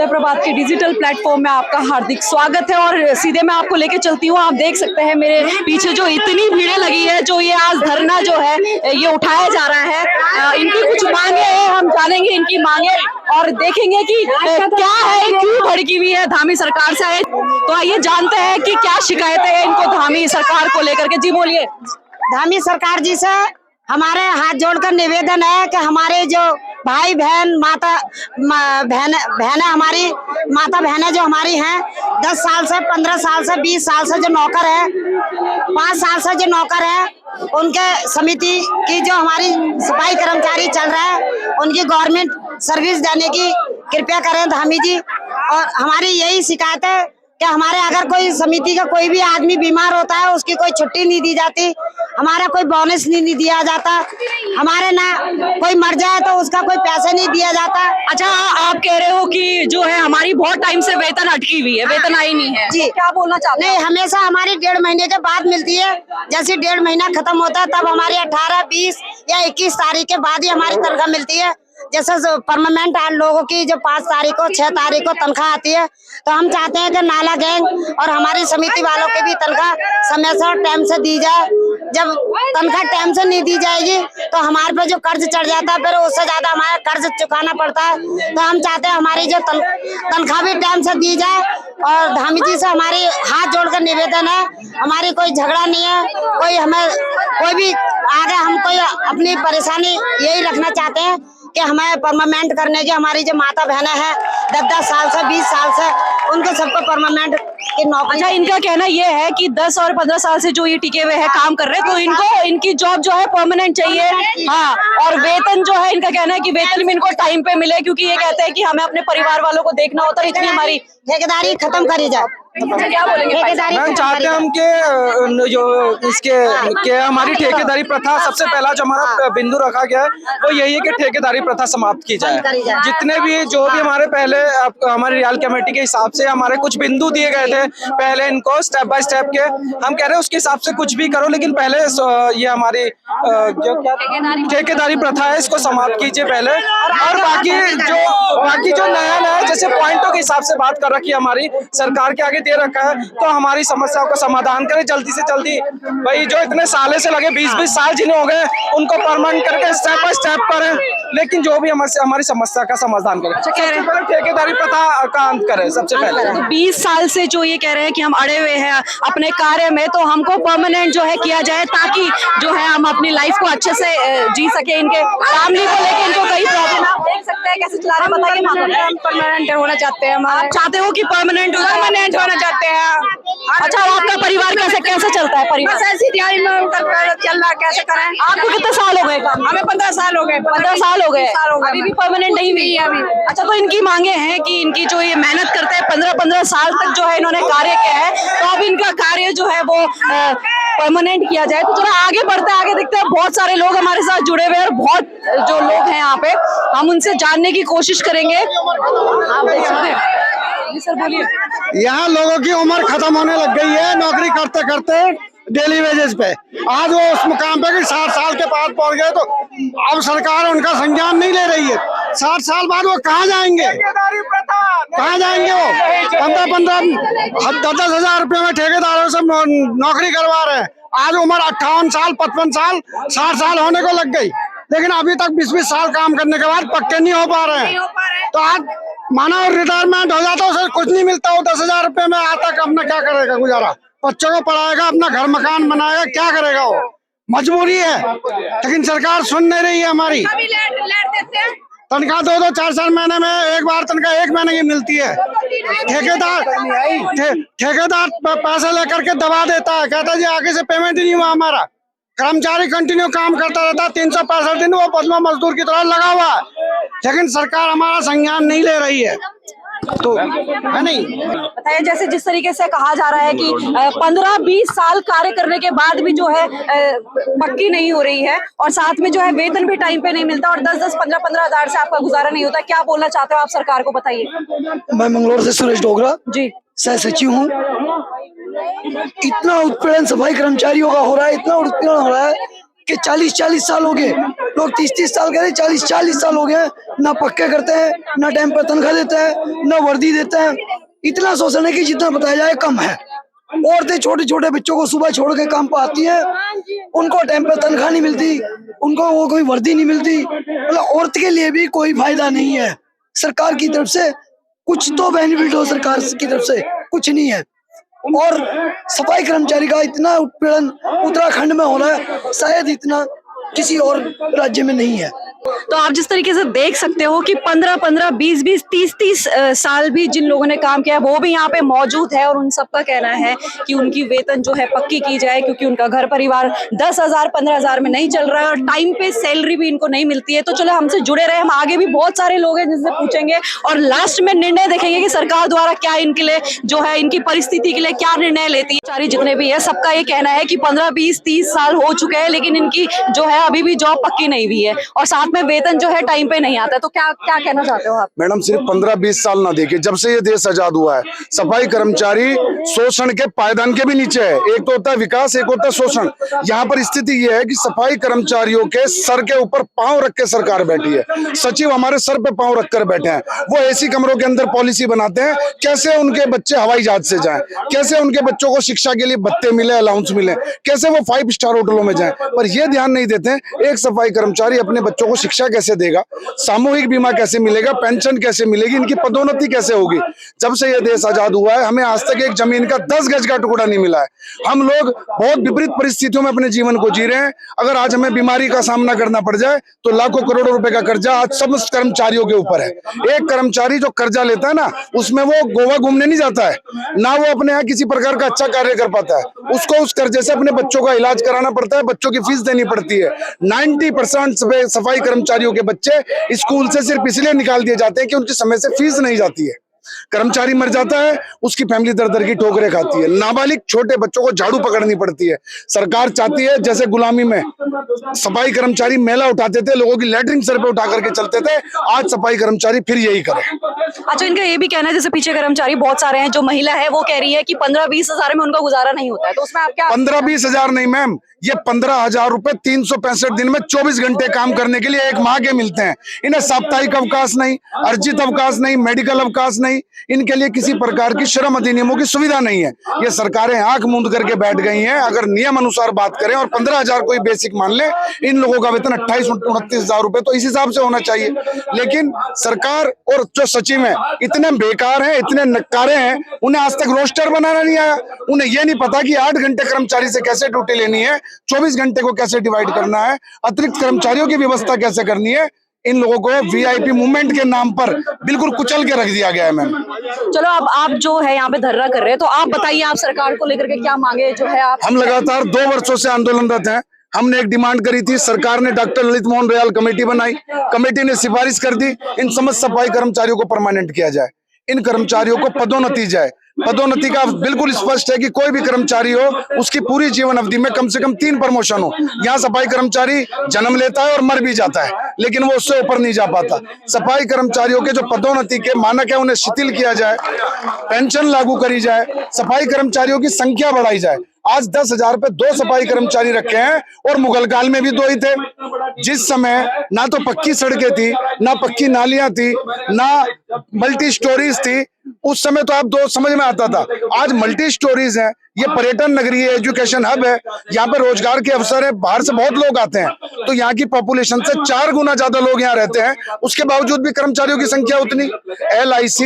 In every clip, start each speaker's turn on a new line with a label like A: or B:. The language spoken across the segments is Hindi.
A: प्रभात के डिजिटल प्लेटफॉर्म में आपका हार्दिक स्वागत है और सीधे मैं आपको लेके चलती हूँ। आप देख सकते हैं मेरे पीछे जो इतनी भीड़ लगी है, जो ये आज धरना जो है ये उठाया जा रहा है। इनकी कुछ मांगे हैं, हम जानेंगे इनकी मांगे और देखेंगे कि क्या है, क्यों भड़की हुई है धामी सरकार से। तो आइए जानते हैं कि क्या शिकायतें हैं इनको धामी सरकार को लेकर के। जी बोलिए।
B: धामी सरकार जी से हमारे हाथ जोड़कर निवेदन है कि हमारे जो भाई बहन बहनें हमारी माता बहनें जो हमारी हैं 10 साल से 15 साल से 20 साल से जो नौकर है, 5 साल से जो नौकर है, उनके समिति की जो हमारी सफाई कर्मचारी चल रहा है, उनकी गवर्नमेंट सर्विस देने की कृपया करें धामी जी। और हमारी यही शिकायत है कि हमारे अगर कोई समिति का कोई भी आदमी बीमार होता है, उसकी कोई छुट्टी नहीं दी जाती, हमारा कोई बोनस नहीं दिया जाता, हमारे ना कोई मर जाए तो उसका कोई पैसा नहीं दिया जाता।
A: अच्छा, आप कह रहे हो कि जो है हमारी बहुत टाइम से वेतन अटकी हुई है, वेतन आई नहीं है
B: जी।
A: तो क्या बोलना चाहते हैं?
B: नहीं, हमेशा हमारी 1.5 महीने के बाद मिलती है। जैसे 1.5 महीना खत्म होता है तब हमारी 18, 20 या 21 तारीख के बाद ही हमारी तनख्वाह मिलती है। जैसे परमानेंट लोगों की जो 5 तारीख को 6 तारीख को तनख्वाह आती है, तो हम चाहते हैं कि नाला गैंग और हमारी समिति वालों की भी तनख्वाह समय से टाइम से दी जाए। जब तनख्वाह टाइम से नहीं दी जाएगी तो हमारे पे जो कर्ज चढ़ जाता है, फिर उससे ज्यादा हमारा कर्ज चुकाना पड़ता है। तो हम चाहते हैं हमारी जो तनख्वाह भी टाइम से दी जाए। और धामी जी से हमारी हाथ जोड़कर निवेदन है, हमारी कोई झगड़ा नहीं है, कोई भी आगे हम कोई अपनी परेशानी यही रखना चाहते हैं कि हमें परमानेंट करने की हमारी जो माता बहनें हैं 10-10 साल से 20 साल से, उनको सबको परमानेंट की नौकरी।
A: अच्छा, इनका कहना ये है कि 10 और 15 साल से जो ये टिके हुए हैं काम कर रहे हैं, तो इनको इनकी जॉब जो है परमानेंट चाहिए। हाँ, और वेतन जो है इनका कहना है कि वेतन भी इनको टाइम पे मिले, क्योंकि ये कहते हैं कि हमें अपने परिवार वालों को देखना होता है, इतनी हमारी
B: ठेकेदारी खत्म करी जाए।
A: क्या बोलेंगे?
C: मैम, चाहते हैं हम के जो इसके हमारी ठेकेदारी प्रथा, सबसे पहला जो हमारा बिंदु रखा गया है वो यही है कि ठेकेदारी प्रथा समाप्त की जाए। जितने भी जो भी हमारे पहले हमारी रियाल कमेटी के हिसाब से हमारे कुछ बिंदु दिए गए थे, पहले इनको स्टेप बाय स्टेप के हम कह रहे हैं उसके हिसाब से कुछ भी करो, लेकिन पहले ये हमारी जो क्या ठेकेदारी प्रथा है इसको समाप्त कीजिए पहले। और बाकी जो नया जैसे पॉइंटों के हिसाब से बात कर रखी है हमारी सरकार के आगे दे रखा है, तो हमारी समस्याओं का समाधान करें जल्दी से जल्दी। भाई जो इतने सालों से लगे 20-20 साल जिन्हें हो गए, उनको परमानेंट करके स्टेप बाय स्टेप करें, लेकिन जो भी हमारी समस्या का समाधान करें। सबसे पहले ठेकेदारी प्रथा का अंत करें सबसे पहले।
A: तो 20 साल से जो ये कह रहे हैं कि हम अड़े हुए हैं अपने कार्य में, तो हमको परमानेंट जो है किया जाए, ताकि जो है हम अपनी लाइफ को अच्छे से जी सके। इनके फैमिली को लेकर इनको कई प्रॉब्लम, आप देख सकते हैं कैसे चला रहे हैं, बताइए।
D: हम परमानेंट होना चाहते हैं,
A: आप चाहते हो कि परमानेंट
D: होना चाहते हैं।
A: अच्छा, आपका परिवार कैसे चलता है? परिवार
D: ऐसी दिहाड़ी में चल रहा, कैसे करें?
A: आपको कितने साल हो गए?
D: हमें 15 साल हो गए।
A: 15 साल हो गए,
D: अभी
A: भी परमानेंट नहीं हुई है अभी। अच्छा, तो इनकी मांगे हैं कि इनकी जो ये मेहनत करते हैं 15-15 साल तक जो है इन्होंने कार्य किया है, तो अब इनका कार्य जो है वो परमानेंट किया जाए। तो थोड़ा आगे बढ़ते हैं, आगे देखते हैं। बहुत सारे लोग हमारे साथ जुड़े हुए हैं और बहुत जो लोग हैं यहाँ पे, हम उनसे जानने की कोशिश करेंगे। आप देख सकते हैं। जी सर, बोलिए।
E: यहाँ लोगों की उम्र खत्म होने लग गई है नौकरी करते करते डेली वेजेस पे। आज वो उस मुकाम पे कि 60 साल के बाद पहुंच गए, तो अब सरकार उनका संज्ञान नहीं ले रही है। 60 साल बाद वो कहाँ जाएंगे? कहाँ जाएंगे? वो 15-15 10-10 हजार रुपये में ठेकेदारों से नौकरी करवा रहे हैं। आज उम्र 58 साल 55 साल 60 साल होने को लग गई, लेकिन अभी तक 20-20 साल काम करने के बाद पक्के नहीं हो पा रहे हैं। तो आज माना रिटायरमेंट हो जाता है, उसे कुछ नहीं मिलता, वो 10,000 रुपए में आता है, अपना क्या करेगा गुजारा? बच्चों को पढ़ाएगा, अपना घर मकान बनाएगा, क्या करेगा? वो मजबूरी है, लेकिन सरकार सुन नहीं रही है हमारी। तनख्वाह 2-2 4-4 महीने में एक बार तनख्वाह 1 महीने की मिलती है। ठेकेदार पैसे लेकर के दबा देता है, कहता है जी आगे से पेमेंट ही नहीं हुआ हमारा। कर्मचारी कंटिन्यू काम करता रहता है, 365 दिन वो पदमा मजदूर की तरह लगा हुआ है, लेकिन सरकार हमारा संज्ञान नहीं ले रही है। तो है नहीं।
A: बताइए, जैसे जिस तरीके से कहा जा रहा है कि 15-20 साल कार्य करने के बाद भी जो है पक्की नहीं हो रही है, और साथ में जो है वेतन भी टाइम पे नहीं मिलता, और 10-10, 15-15 हजार से आपका गुजारा नहीं होता। क्या बोलना चाहते हो आप सरकार को, बताइए।
F: मैं मंगलौर से सुरेश डोगरा
A: जी
F: सह सचिव हूँ। इतना उत्पीड़न सफाई कर्मचारियों का हो रहा है, इतना उत्पीड़न हो रहा है कि 40-40 साल हो गए लोग 30-30 साल के, 40-40 साल हो गए हैं, ना पक्के करते हैं, ना टाइम पर तनख्वाह देते हैं, ना वर्दी देते हैं। इतना शोषण है कि जितना बताया जाए कम है। औरतें छोटे छोटे बच्चों को सुबह छोड़ के काम पर आती हैं, उनको टाइम पर तनख्वाह नहीं मिलती, उनको वो कोई वर्दी नहीं मिलती। मतलब औरत के लिए भी कोई फायदा नहीं है। सरकार की तरफ से कुछ तो बेनिफिट हो, सरकार की तरफ से कुछ नहीं है। और सफाई कर्मचारी का इतना उत्पीड़न उत्तराखंड में हो रहा है, शायद इतना किसी और राज्य में नहीं है।
A: तो आप जिस तरीके से देख सकते हो कि 15-15, 20-20, 30-30 साल भी जिन लोगों ने काम किया वो भी यहाँ पे मौजूद है, और उन सबका कहना है कि उनकी वेतन जो है पक्की की जाए, क्योंकि उनका घर परिवार 10,000 15,000 में नहीं चल रहा है और टाइम पे सैलरी भी इनको नहीं मिलती है। तो चलो हमसे जुड़े रहे, हम आगे भी बहुत सारे लोग हैं जिनसे पूछेंगे और लास्ट में निर्णय देखेंगे कि सरकार द्वारा क्या इनके लिए जो है इनकी परिस्थिति के लिए क्या निर्णय लेती है। सारी जितने भी है सबका ये कहना है कि 15-20-30 साल हो चुके हैं लेकिन इनकी जो है अभी भी जॉब पक्की नहीं हुई है और साथ में वेतन जो है टाइम पे नहीं आता। तो क्या क्या कहना चाहते हो आप?
G: मैडम, सिर्फ 15-20 साल ना देखिए, जब से ये देश आजाद हुआ है सफाई कर्मचारी शोषण के पायदान के भी नीचे है। एक तो होता है विकास, एक होता है शोषण। यहाँ पर स्थिति ये है कि सफाई कर्मचारियों के सर के ऊपर पांव रख के सरकार बैठी है। सचिव हमारे सर पे पांव रखकर बैठे हैं। वो ऐसी कमरों के अंदर पॉलिसी बनाते हैं कैसे उनके बच्चे हवाई जहाज से जाएं, कैसे उनके बच्चों को शिक्षा के लिए भत्ते मिले, अलाउंस मिले, कैसे वो 5 स्टार होटलों में जाएं। पर ये ध्यान नहीं देते हैं एक सफाई कर्मचारी अपने बच्चों को शिक्षा कैसे देगा, सामूहिक बीमा कैसे मिलेगा, पेंशन कैसे मिलेगी, इनकी पदोन्नति कैसे होगी। जब से ये देश आजाद हुआ है हमें आज तक एक जमीन का 10 गज का टुकड़ा नहीं मिला है। हम लोग बहुत विपरीत परिस्थितियों में अपने जीवन को जी रहे हैं। अगर आज हमें बीमारी का सामना करना पड़ जाए तो लाखों करोड़ों रुपए का कर्जा आज समस्त कर्मचारियों के ऊपर है। एक कर्मचारी जो कर्जा लेता है ना, उसमें वो गोवा घूमने नहीं जाता है, ना वो अपने यहाँ किसी प्रकार का अच्छा कार्य कर पाता है। उसको उस कर्जे से अपने बच्चों का इलाज कराना पड़ता है, बच्चों की फीस देनी पड़ती है। 90% सफाई कर्मचारियों के बच्चे स्कूल से सिर्फ इसलिए निकाल दिए जाते हैं कि उनकी समय से फीस नहीं जाती है। कर्मचारी मर जाता है, उसकी फैमिली दर दर की ठोकरें खाती है। नाबालिग छोटे बच्चों को झाड़ू पकड़नी पड़ती है। सरकार चाहती है जैसे गुलामी में सफाई कर्मचारी मेला उठाते थे, लोगों की लैटरिन सर पे उठा करके चलते थे, आज सफाई कर्मचारी फिर यही करे।
A: अच्छा, इनका ये भी कहना है जैसे पीछे कर्मचारी बहुत सारे हैं, जो महिला है वो कह रही है कि 15-20 हजार में उनका गुजारा नहीं होता है, तो उसमें आप क्या?
G: 15-20 हजार नहीं मैम, ये 15,000 रुपए 365 दिन में 24 घंटे काम करने के लिए एक माह के मिलते हैं। इन्हें साप्ताहिक अवकाश नहीं, अर्जित अवकाश नहीं, मेडिकल अवकाश नहीं, इनके लिए किसी प्रकार की श्रम अधिनियमों की सुविधा नहीं है। ये सरकारें आंख मूंद करके बैठ गई हैं। अगर नियम अनुसार बात करें और 15,000 कोई बेसिक मान ले, इन लोगों का वेतन 28-29 हजार रुपए तो इस हिसाब से होना चाहिए। लेकिन सरकार और जो सचिव हैं इतने बेकार हैं, इतने नकारे हैं, उन्हें आज तक रोस्टर बनाना नहीं आया। उन्हें यह नहीं पता कि 8 घंटे कर्मचारी से कैसे ड्यूटी लेनी है, 24 घंटे को कैसे डिवाइड करना है, अतिरिक्त कर्मचारियों की व्यवस्था कैसे करनी है। इन लोगों को वीआईपी मूवमेंट के नाम पर बिल्कुल कुचल के रख दिया गया है मैम।
A: चलो, अब आप जो है यहाँ पे धरना कर रहे हैं, तो आप बताइए आप सरकार को लेकर के क्या मांगे जो है आप?
G: हम लगातार 2 वर्षों से आंदोलनरत हैं। हमने एक डिमांड करी थी, सरकार ने doctor Lalit Mohan royal committee बनाई, कमेटी ने सिफारिश कर दी इन समस्त सफाई कर्मचारियों को परमानेंट किया जाए, इन कर्मचारियों को पदोन्नति जाए। पदोन्नति का बिल्कुल स्पष्ट है कि कोई भी कर्मचारी हो उसकी पूरी जीवन अवधि में कम से कम 3 प्रमोशन हो। यहाँ सफाई कर्मचारी जन्म लेता है और मर भी जाता है, लेकिन वो उससे ऊपर नहीं जा पाता। सफाई कर्मचारियों के जो पदोन्नति के मानक है उन्हें शिथिल किया जाए, पेंशन लागू करी जाए, सफाई कर्मचारियों की संख्या बढ़ाई जाए। आज 10,000 पे 2 सफाई कर्मचारी रखे हैं और मुगल काल में भी 2 ही थे। जिस समय ना तो पक्की सड़कें थी, ना पक्की नालियां थी, ना मल्टी स्टोरीज थी, उस समय तो आप 2 समझ में आता था। आज मल्टी स्टोरीज हैं, ये पर्यटन नगरी है, एजुकेशन हब है, यहाँ पे रोजगार के अवसर है, बाहर से बहुत लोग आते हैं, तो यहाँ की पॉपुलेशन से 4 गुना ज्यादा लोग यहाँ रहते हैं। उसके बावजूद भी कर्मचारियों की संख्या उतनी। LIC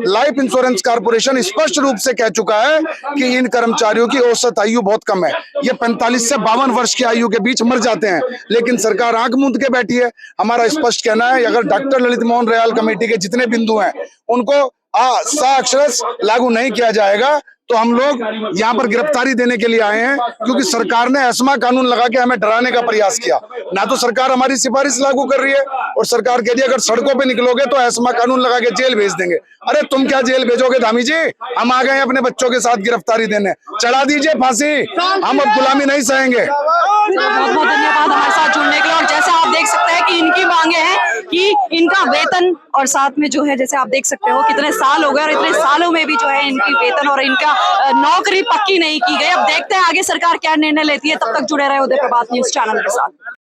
G: लाइफ इंश्योरेंस कॉर्पोरेशन स्पष्ट रूप से कह चुका है कि इन कर्मचारियों की औसत आयु बहुत कम है, ये 45 से 52 वर्ष की आयु के बीच मर जाते हैं, लेकिन सरकार आंख मूंद के बैठी है। हमारा स्पष्ट कहना है, अगर doctor Lalit Mohan royal committee के जितने बिंदु हैं उनको साक्षरस लागू नहीं किया जाएगा तो हम लोग यहाँ पर गिरफ्तारी देने के लिए आए हैं, क्योंकि सरकार ने एस्मा कानून लगा के हमें डराने का प्रयास किया। ना तो सरकार हमारी सिफारिश लागू कर रही है और सरकार कह रही है अगर सड़कों पे निकलोगे तो एस्मा कानून लगा के जेल भेज देंगे। अरे तुम क्या जेल भेजोगे धामी जी, हम आ गए अपने बच्चों के साथ गिरफ्तारी देने, चढ़ा दीजिए फांसी, हम अब गुलामी नहीं सहेंगे।
A: बहुत बहुत धन्यवाद हमारे साथ जुड़ने के लिए। और जैसे आप देख सकते हैं कि इनकी मांगे हैं कि इनका वेतन और साथ में जो है जैसे आप देख सकते हो कितने साल हो गए और इतने सालों में भी जो है इनकी वेतन और इनका नौकरी पक्की नहीं की गई। अब देखते हैं आगे सरकार क्या निर्णय लेती है। तब तक जुड़े रहे उदय प्रभात न्यूज चैनल के साथ।